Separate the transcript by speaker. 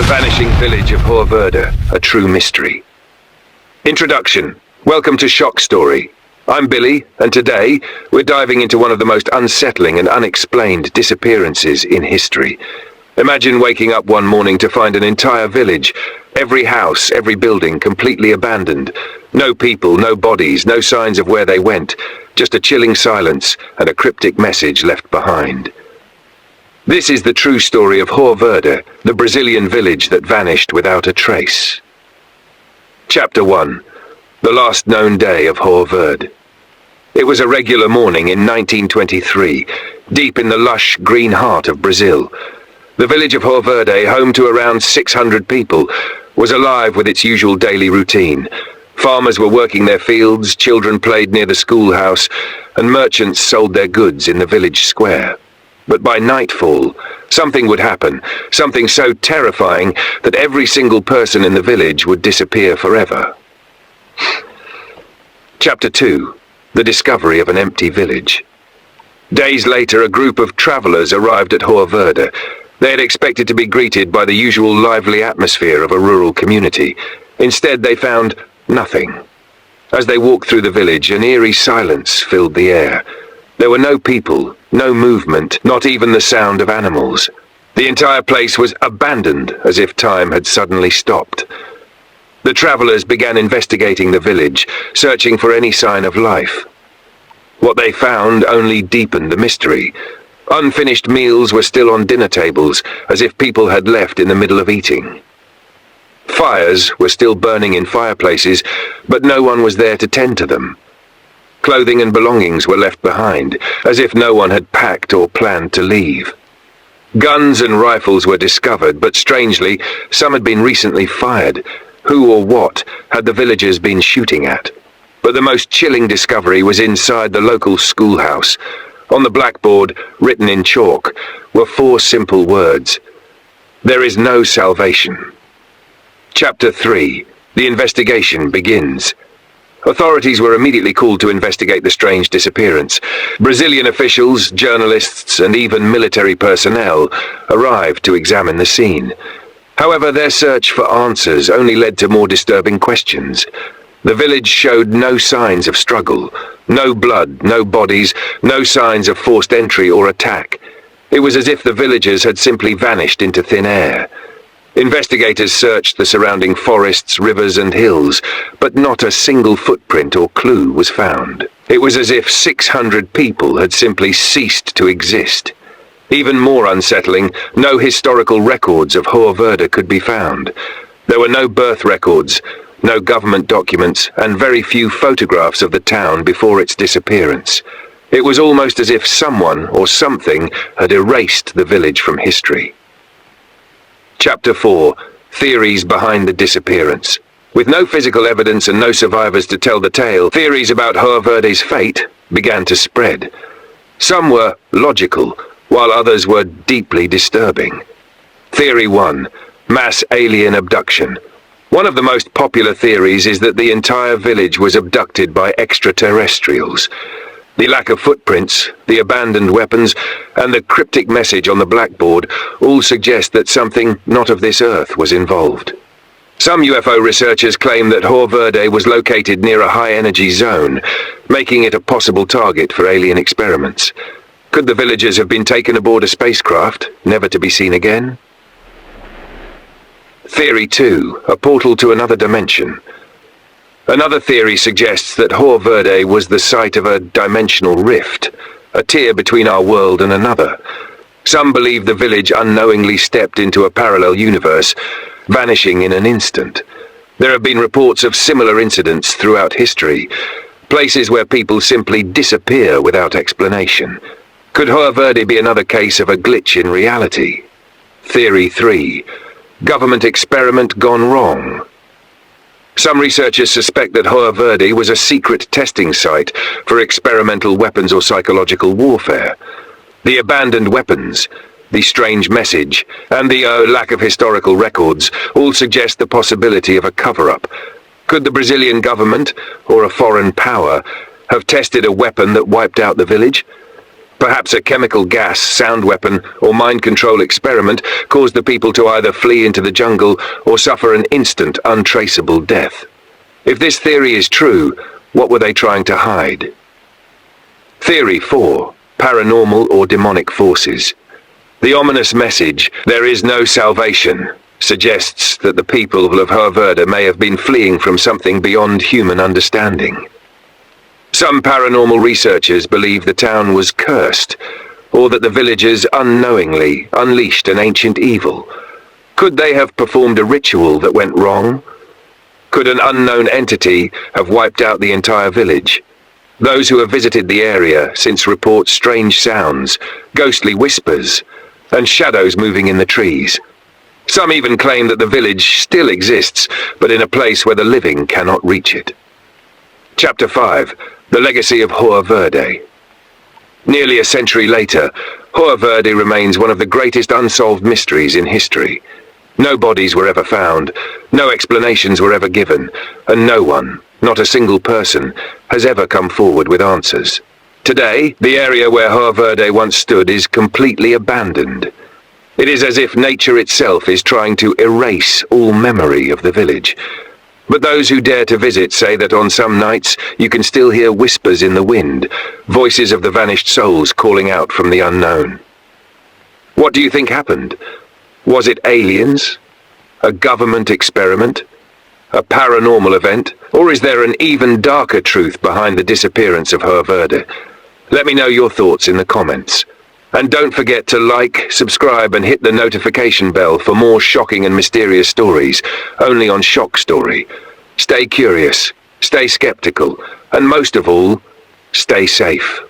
Speaker 1: The vanishing village of Hoer Verde, a true mystery. Introduction. Welcome to Shock Story. I'm Billy, and today we're diving into one of the most unsettling and unexplained disappearances in history. Imagine waking up one morning to find an entire village, every house, every building completely abandoned. No people, no bodies, no signs of where they went, just a chilling silence and a cryptic message left behind. This is the true story of Hoer Verde, the Brazilian village that vanished without a trace. Chapter 1. The last known day of Hoer Verde. It was a regular morning in 1923, deep in the lush green heart of Brazil. The village of Hoer Verde, home to around 600 people, was alive with its usual daily routine. Farmers were working their fields, children played near the schoolhouse, and merchants sold their goods in the village square. But by nightfall, something would happen, something so terrifying that every single person in the village would disappear forever. Chapter 2. The discovery of an empty village. Days later, a group of travelers arrived at Hoer Verde. They had expected to be greeted by the usual lively atmosphere of a rural community. Instead, they found nothing. As they walked through the village, an eerie silence filled the air. There were no people, no movement, not even the sound of animals. The entire place was abandoned, as if time had suddenly stopped. The travelers began investigating the village, searching for any sign of life. What they found only deepened the mystery. Unfinished meals were still on dinner tables, as if people had left in the middle of eating. Fires were still burning in fireplaces, but no one was there to tend to them. Clothing and belongings were left behind, as if no one had packed or planned to leave. Guns and rifles were discovered, but strangely, some had been recently fired. Who or what had the villagers been shooting at? But the most chilling discovery was inside the local schoolhouse. On the blackboard, written in chalk, were 4 simple words. There is no salvation. Chapter 3. The investigation begins. Authorities were immediately called to investigate the strange disappearance. Brazilian officials, journalists, and even military personnel arrived to examine the scene. However, their search for answers only led to more disturbing questions. The village showed no signs of struggle, no blood, no bodies, no signs of forced entry or attack. It was as if the villagers had simply vanished into thin air. Investigators searched the surrounding forests, rivers, and hills, but not a single footprint or clue was found. It was as if 600 people had simply ceased to exist. Even more unsettling, no historical records of Hoer Verde could be found. There were no birth records, no government documents, and very few photographs of the town before its disappearance. It was almost as if someone or something had erased the village from history. Chapter 4. Theories behind the disappearance. With no physical evidence and no survivors to tell the tale, theories about Hoer Verde's fate began to spread. Some were logical, while others were deeply disturbing. Theory 1. Mass alien abduction. One of the most popular theories is that the entire village was abducted by extraterrestrials. The lack of footprints, the abandoned weapons, and the cryptic message on the blackboard all suggest that something not of this earth was involved. Some UFO researchers claim that Hoer Verde was located near a high-energy zone, making it a possible target for alien experiments. Could the villagers have been taken aboard a spacecraft, never to be seen again? Theory 2. A portal to another dimension. Another theory suggests that Hoer Verde was the site of a dimensional rift, a tier between our world and another. Some believe the village unknowingly stepped into a parallel universe, vanishing in an instant. There have been reports of similar incidents throughout history, places where people simply disappear without explanation. Could Hoer Verde be another case of a glitch in reality? Theory 3. Government experiment gone wrong. Some researchers suspect that Hoer Verde was a secret testing site for experimental weapons or psychological warfare. The abandoned weapons, the strange message, and the lack of historical records all suggest the possibility of a cover-up. Could the Brazilian government, or a foreign power, have tested a weapon that wiped out the village? Perhaps a chemical gas, sound weapon, or mind control experiment caused the people to either flee into the jungle or suffer an instant, untraceable death. If this theory is true, what were they trying to hide? Theory 4. Paranormal or demonic forces. The ominous message, "There is no salvation," suggests that the people of Hoer Verde may have been fleeing from something beyond human understanding. Some paranormal researchers believe the town was cursed, or that the villagers unknowingly unleashed an ancient evil. Could they have performed a ritual that went wrong? Could an unknown entity have wiped out the entire village? Those who have visited the area since report strange sounds, ghostly whispers, and shadows moving in the trees. Some even claim that the village still exists, but in a place where the living cannot reach it. Chapter 5. The Legacy of Hoer Verde. Nearly a century later, Hoer Verde remains one of the greatest unsolved mysteries in history. No bodies were ever found, no explanations were ever given, and no one, not a single person, has ever come forward with answers. Today, the area where Hoer Verde once stood is completely abandoned. It is as if nature itself is trying to erase all memory of the village. But those who dare to visit say that on some nights you can still hear whispers in the wind, voices of the vanished souls calling out from the unknown. What do you think happened? Was it aliens? A government experiment? A paranormal event? Or is there an even darker truth behind the disappearance of Hoer Verde? Let me know your thoughts in the comments. And don't forget to like, subscribe and hit the notification bell for more shocking and mysterious stories, only on Shock Story. Stay curious, stay skeptical, and most of all, stay safe.